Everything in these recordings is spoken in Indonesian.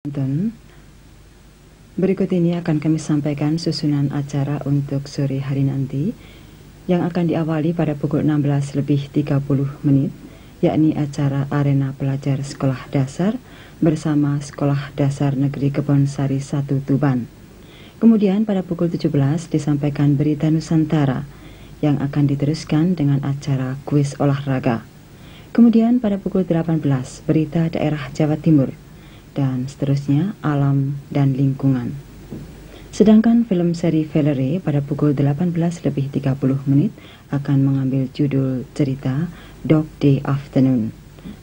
Tonton. Berikut ini akan kami sampaikan susunan acara untuk sore hari nanti yang akan diawali pada pukul 16:30 yakni acara Arena Pelajar Sekolah Dasar bersama Sekolah Dasar Negeri Kebonsari 1 Tuban. Kemudian pada pukul 17 disampaikan Berita Nusantara yang akan diteruskan dengan acara kuis olahraga. Kemudian pada pukul 18 Berita Daerah Jawa Timur dan seterusnya alam dan lingkungan. Sedangkan film seri Valerie pada pukul 18:30 akan mengambil judul cerita Dog Day Afternoon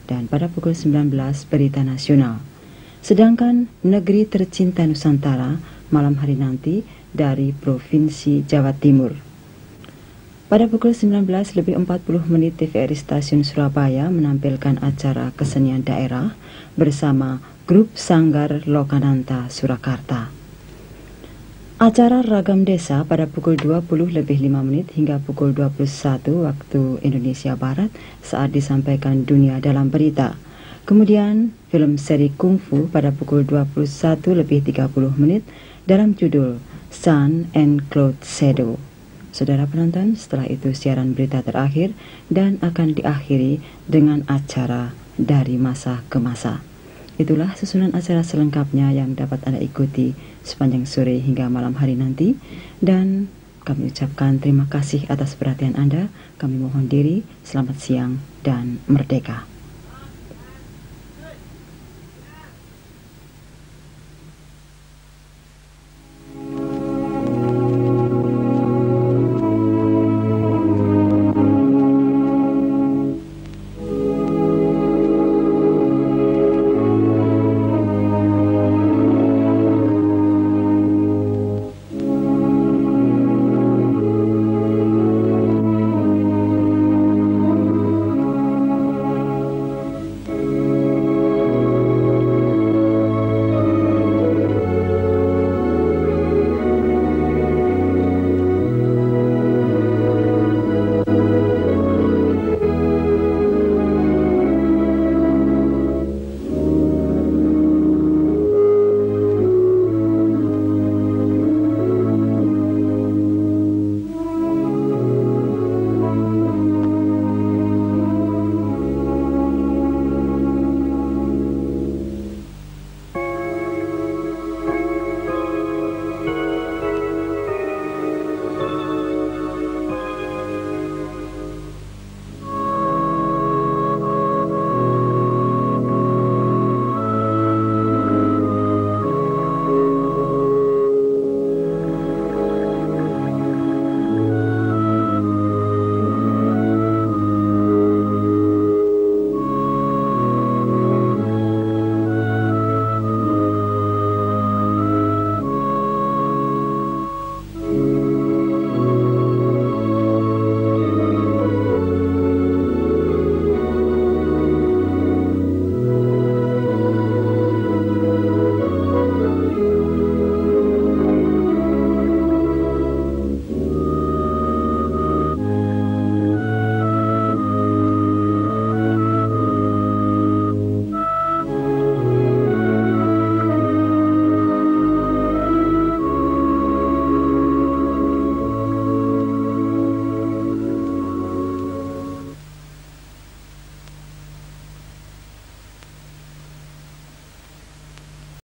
dan pada pukul 19 Berita Nasional. Sedangkan Negeri Tercinta Nusantara malam hari nanti dari Provinsi Jawa Timur. Pada pukul 19:40 TVRI Stasiun Surabaya menampilkan acara kesenian daerah bersama Grup Sanggar Lokananta Surakarta. Acara Ragam Desa pada pukul 20:05 hingga pukul 21 waktu Indonesia Barat saat disampaikan Dunia Dalam Berita. Kemudian film seri Kungfu pada pukul 21:30 dalam judul Sun and Cloud Shadow. Saudara penonton, setelah itu siaran berita terakhir dan akan diakhiri dengan acara Dari Masa ke Masa. Itulah susunan acara selengkapnya yang dapat Anda ikuti sepanjang sore hingga malam hari nanti. Dan kami ucapkan terima kasih atas perhatian Anda. Kami mohon diri, selamat siang dan merdeka.